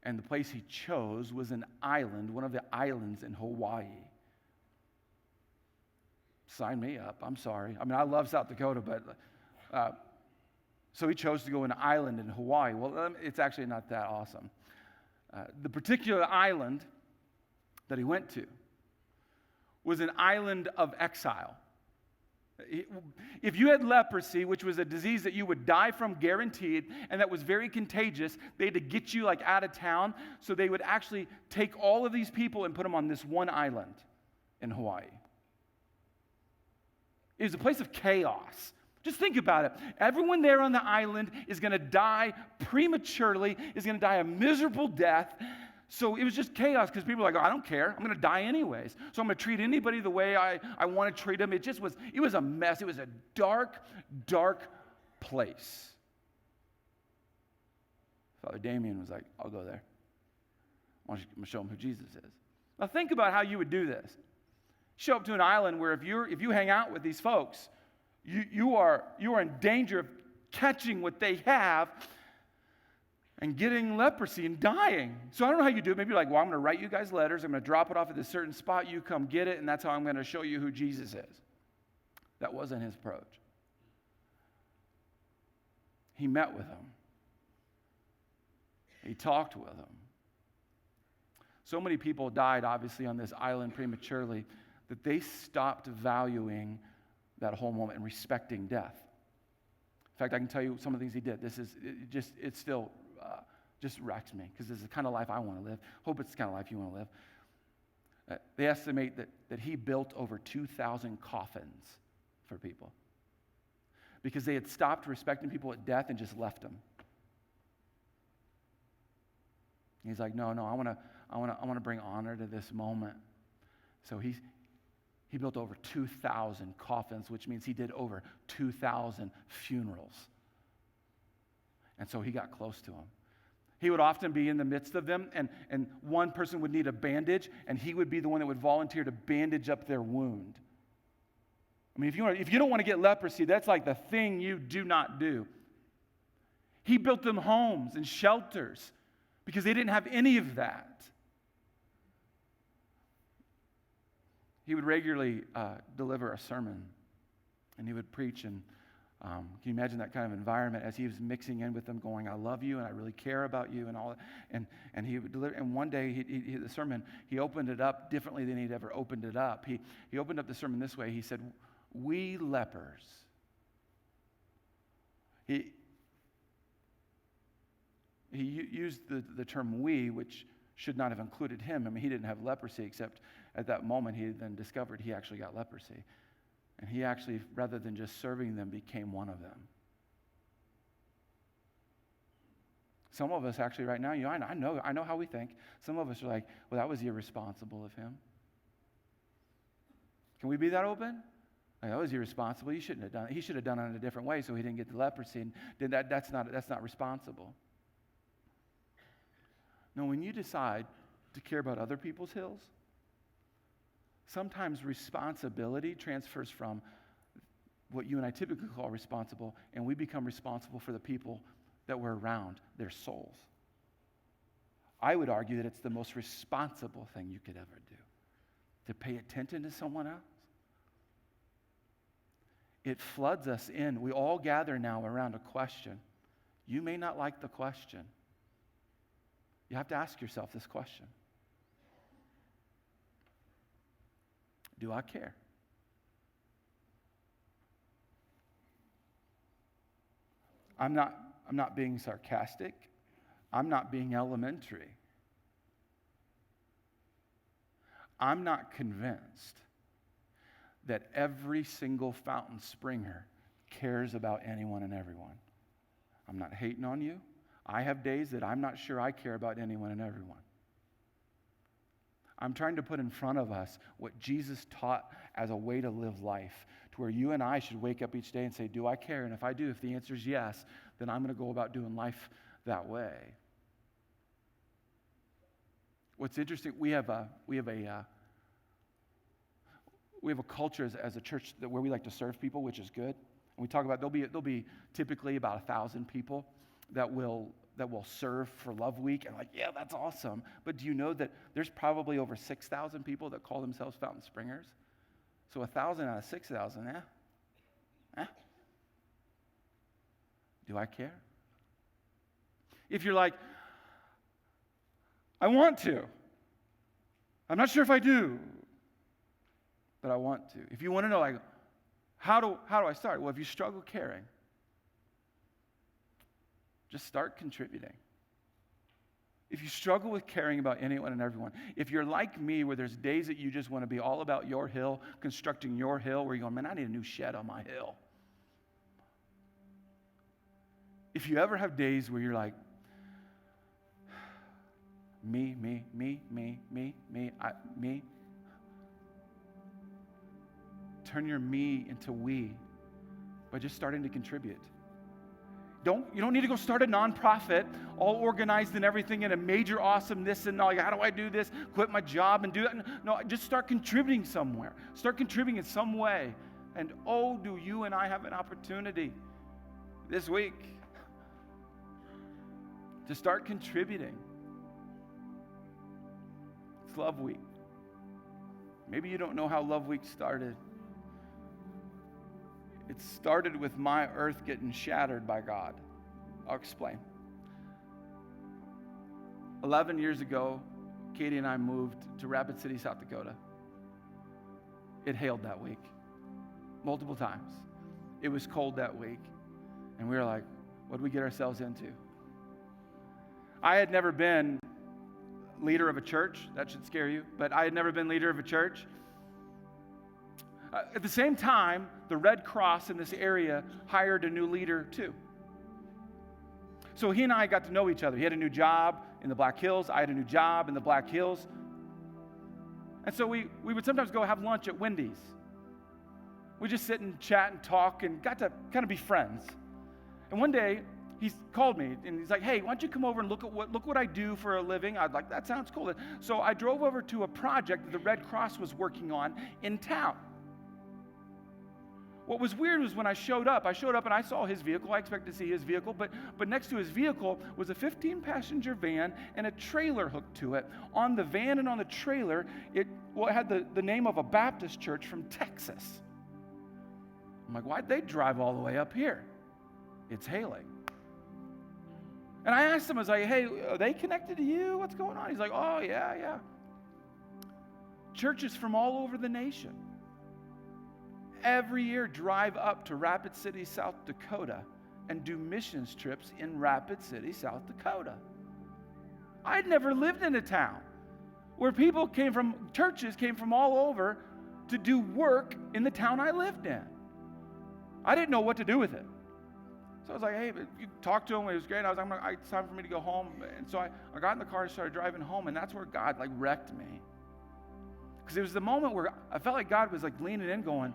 And the place he chose was an island, one of the islands in Hawaii. Sign me up. I'm sorry. I mean, I love South Dakota, but so he chose to go an island in Hawaii. Well, it's actually not that awesome. The particular island that he went to was an island of exile. If you had leprosy, which was a disease that you would die from guaranteed, and that was very contagious, they had to get you like out of town, so they would actually take all of these people and put them on this one island in Hawaii. It was a place of chaos. Just think about it. Everyone there on the island is going to die prematurely, is going to die a miserable death. So it was just chaos because people were like, oh, I don't care. I'm going to die anyways. So I'm going to treat anybody the way I want to treat them. It was a mess. It was a dark, dark place. Father Damien was like, I'll go there. I'm going to show them who Jesus is. Now think about how you would do this. Show up to an island where if you hang out with these folks, you are in danger of catching what they have and getting leprosy and dying. So I don't know how you do it. Maybe you're like, well, I'm going to write you guys letters. I'm going to drop it off at this certain spot. You come get it, and that's how I'm going to show you who Jesus is. That wasn't his approach. He met with them. He talked with them. So many people died, obviously, on this island prematurely that they stopped valuing that whole moment and respecting death. In fact, I can tell you some of the things he did. It still just wrecks me because this is the kind of life I want to live. Hope it's the kind of life you want to live. They estimate that he built over 2,000 coffins for people because they had stopped respecting people at death and just left them. He's like, no, I want to bring honor to this moment. So he built over 2,000 coffins, which means he did over 2,000 funerals. And so he got close to them. He would often be in the midst of them, and one person would need a bandage, and he would be the one that would volunteer to bandage up their wound. I mean, if you don't want to get leprosy, that's like the thing you do not do. He built them homes and shelters because they didn't have any of that. He would regularly deliver a sermon, and he would preach. And can you imagine that kind of environment as he was mixing in with them, going, "I love you, and I really care about you," and all that. And he would deliver. And one day, the sermon, he opened it up differently than he'd ever opened it up. He opened up the sermon this way. He said, "We lepers." He used the term "we," which should not have included him. I mean, he didn't have leprosy, except at that moment he then discovered he actually got leprosy. And he actually, rather than just serving them, became one of them. Some of us actually right now, I know how we think. Some of us are like, well, that was irresponsible of him. Can we be that open? Like, that was irresponsible. You shouldn't have done it. He should have done it in a different way so he didn't get the leprosy. And that's not responsible. No, when you decide to care about other people's hills, sometimes responsibility transfers from what you and I typically call responsible, and we become responsible for the people that we're around, their souls. I would argue that it's the most responsible thing you could ever do, to pay attention to someone else. It floods us in. We all gather now around a question. You may not like the question. You have to ask yourself this question. Do I care? I'm not being sarcastic. I'm not being elementary. I'm not convinced that every single Fountain Springer cares about anyone and everyone. I'm not hating on you. I have days that I'm not sure I care about anyone and everyone. I'm trying to put in front of us what Jesus taught as a way to live life, to where you and I should wake up each day and say, do I care? And if I do, if the answer is yes, then I'm going to go about doing life that way. What's interesting, we have a culture as a church where we like to serve people, which is good. And we talk about there'll be typically about 1,000 people that will serve for Love Week, and like, yeah, that's awesome. But do you know that there's probably over 6,000 people that call themselves Fountain Springers? So 1,000 out of 6,000, Do I care? If you're like, I want to. I'm not sure if I do, but I want to. If you want to know, like, how do I start? Well, if you struggle caring, just start contributing. If you struggle with caring about anyone and everyone, if you're like me, where there's days that you just want to be all about your hill, constructing your hill, where you're going, man, I need a new shed on my hill. If you ever have days where you're like, me, turn your me into we by just starting to contribute. You don't need to go start a nonprofit, all organized and everything, in a major awesome this and all. How do I do this? Quit my job and do that? No, just start contributing somewhere. Start contributing in some way. And oh, do you and I have an opportunity this week to start contributing. It's Love Week. Maybe you don't know how Love Week started. It started with my earth getting shattered by God. I'll explain. 11 years ago, Katie and I moved to Rapid City, South Dakota. It hailed that week, multiple times. It was cold that week. And we were like, what did we get ourselves into? I had never been leader of a church. That should scare you. But I had never been leader of a church. At the same time, the Red Cross in this area hired a new leader too. So he and I got to know each other. He had a new job in the Black Hills. I had a new job in the Black Hills. And so we would sometimes go have lunch at Wendy's. We just sit and chat and talk and got to kind of be friends. And one day, he called me and he's like, hey, why don't you come over and look what I do for a living? I'd like, that sounds cool. So I drove over to a project that the Red Cross was working on in town. What was weird was when I showed up and I saw his vehicle. I expected to see his vehicle, but next to his vehicle was a 15-passenger van and a trailer hooked to it. On the van and on the trailer, it had the name of a Baptist church from Texas. I'm like, why'd they drive all the way up here? It's hailing. And I asked him, I was like, hey, are they connected to you? What's going on? He's like, oh, yeah. Churches from all over the nation every year drive up to Rapid City, South Dakota and do missions trips in Rapid City, South Dakota. I'd never lived in a town where churches came from all over to do work in the town I lived in. I didn't know what to do with it. So I was like, hey, you talked to him, it was great. I was like, it's time for me to go home. And so I got in the car and started driving home, and that's where God wrecked me. Because it was the moment where I felt like God was leaning in going,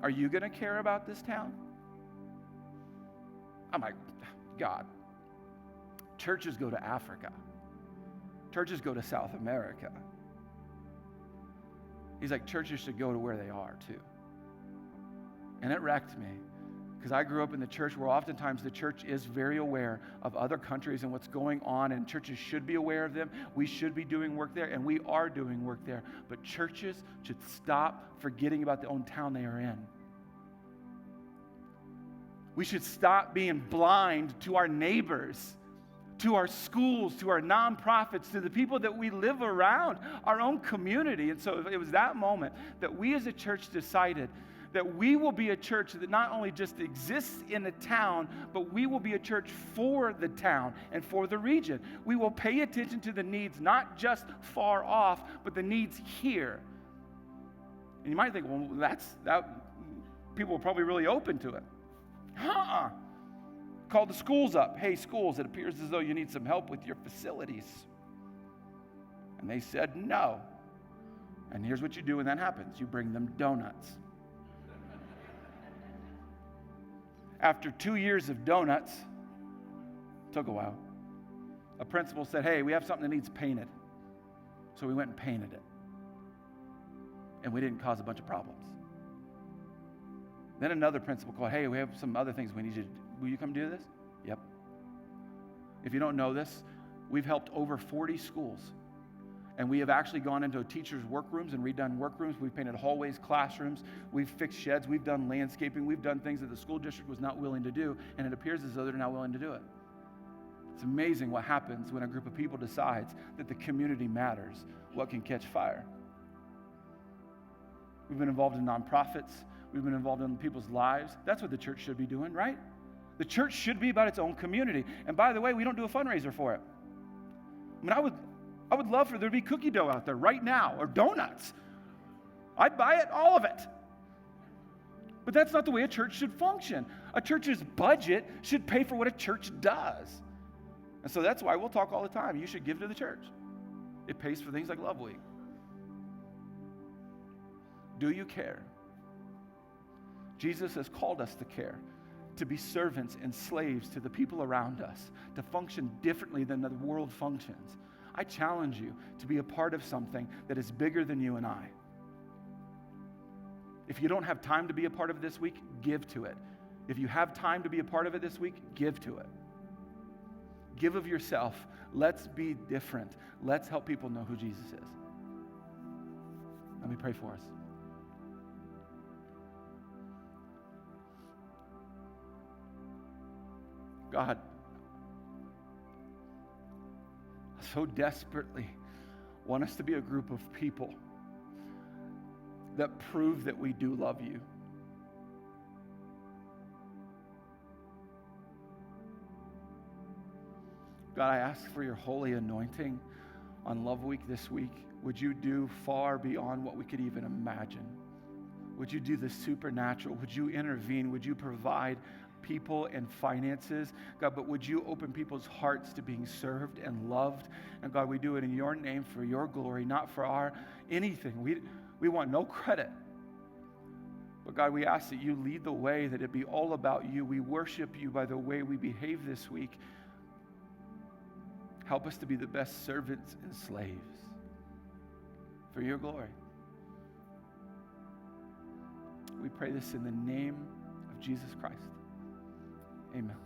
are you going to care about this town? I'm like, God, churches go to Africa. Churches go to South America. He's like, churches should go to where they are too. And it wrecked me, because I grew up in the church where oftentimes the church is very aware of other countries and what's going on, and churches should be aware of them. We should be doing work there, and we are doing work there. But churches should stop forgetting about the own town they are in. We should stop being blind to our neighbors, to our schools, to our nonprofits, to the people that we live around, our own community. And so it was that moment that we as a church decided that we will be a church that not only just exists in a town, but we will be a church for the town and for the region. We will pay attention to the needs, not just far off, but the needs here. And you might think, well, people are probably really open to it. Called the schools up. Hey, schools, it appears as though you need some help with your facilities. And they said no. And here's what you do when that happens. You bring them donuts. After 2 years of donuts, took a while, a principal said, hey, we have something that needs painted. So we went and painted it. And we didn't cause a bunch of problems. Then another principal called, hey, we have some other things we need you to do. Will you come do this? Yep. If you don't know this, we've helped over 40 schools. And we have actually gone into teachers' workrooms and redone workrooms. We've painted hallways, classrooms. We've fixed sheds. We've done landscaping. We've done things that the school district was not willing to do. And it appears as though they're now willing to do it. It's amazing what happens when a group of people decides that the community matters, what can catch fire. We've been involved in nonprofits. We've been involved in people's lives. That's what the church should be doing, right? The church should be about its own community. And by the way, we don't do a fundraiser for it. I mean, I would love for there to be cookie dough out there right now, or donuts. I'd buy it, all of it. But that's not the way a church should function. A church's budget should pay for what a church does. And so that's why we'll talk all the time. You should give to the church. It pays for things like Love Week. Do you care? Jesus has called us to care, to be servants and slaves to the people around us, to function differently than the world functions. I challenge you to be a part of something that is bigger than you and I. If you don't have time to be a part of it this week, give to it. If you have time to be a part of it this week, give to it. Give of yourself. Let's be different. Let's help people know who Jesus is. Let me pray for us. God, I so desperately want us to be a group of people that prove that we do love you. God, I ask for your holy anointing on Love Week this week. Would you do far beyond what we could even imagine? Would you do the supernatural? Would you intervene? Would you provide people and finances? God, but would you open people's hearts to being served and loved? And God, we do it in your name for your glory, not for our anything. We want no credit. But God, we ask that you lead the way, that it be all about you. We worship you by the way we behave this week. Help us to be the best servants and slaves for your glory. We pray this in the name of Jesus Christ. Amen.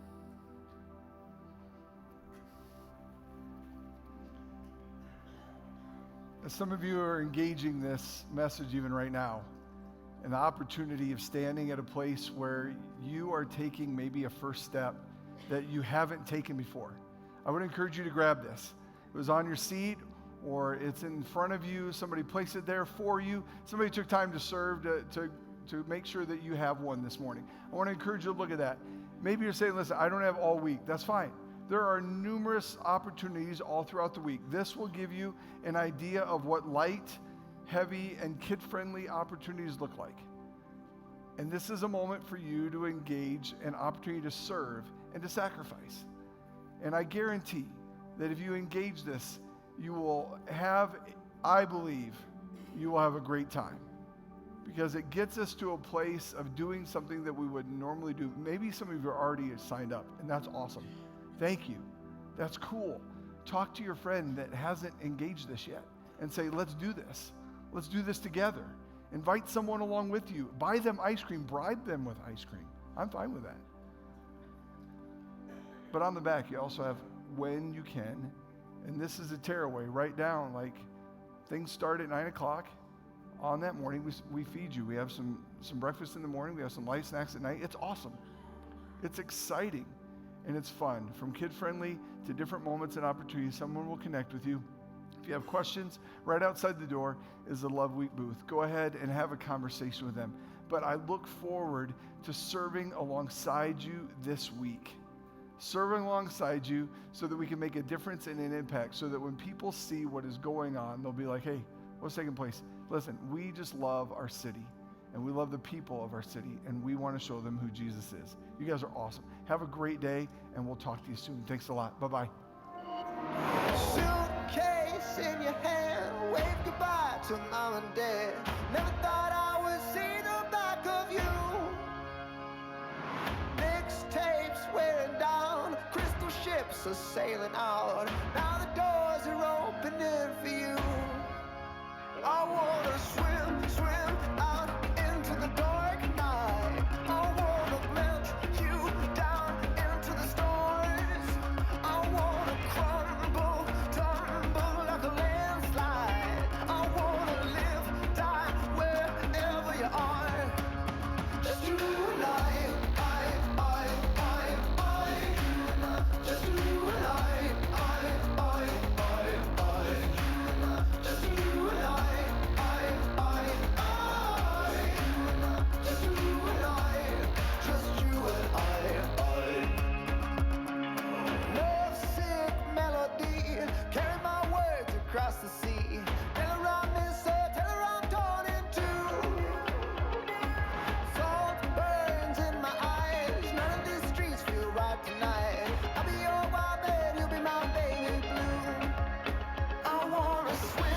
As some of you are engaging this message even right now, and the opportunity of standing at a place where you are taking maybe a first step that you haven't taken before, I would encourage you to grab this. It was on your seat, or it's in front of you. Somebody placed it there for you. Somebody took time to serve to make sure that you have one this morning. I want to encourage you to look at that. Maybe you're saying, listen, I don't have all week. That's fine. There are numerous opportunities all throughout the week. This will give you an idea of what light, heavy, and kid-friendly opportunities look like. And this is a moment for you to engage an opportunity to serve and to sacrifice. And I guarantee that if you engage this, you will have, I believe, you will have a great time. Because it gets us to a place of doing something that we would normally do. Maybe some of you are already signed up, and that's awesome. Thank you. That's cool. Talk to your friend that hasn't engaged this yet and say, let's do this. Let's do this together. Invite someone along with you. Buy them ice cream. Bribe them with ice cream. I'm fine with that. But on the back, you also have when you can. And this is a tearaway. Write down, like, things start at 9 o'clock. On that morning, we feed you. We have some breakfast in the morning. We have some light snacks at night. It's awesome. It's exciting. And it's fun. From kid-friendly to different moments and opportunities, someone will connect with you. If you have questions, right outside the door is the Love Week booth. Go ahead and have a conversation with them. But I look forward to serving alongside you this week. Serving alongside you so that we can make a difference and an impact, so that when people see what is going on, they'll be like, hey, what's taking place? Listen, we just love our city, and we love the people of our city, and we want to show them who Jesus is. You guys are awesome. Have a great day, and we'll talk to you soon. Thanks a lot. Bye-bye. Suitcase in your hand, wave goodbye to mom and dad. Never thought I would see the back of you. Mixtapes wearing down, crystal ships are sailing out. Now the doors are opening for you. I wanna swim, swim out into the dark night. I wanna melt you down into the stars. I wanna crumble, tumble like a landslide. I wanna live, die wherever you are. Just you and I. Just you and I. Just you and I. Across the sea, tell her I'm missed, tell her I'm torn in two. Salt burns in my eyes, none of these streets feel right tonight. I'll be your wild man, you'll be my baby blue. I wanna swim.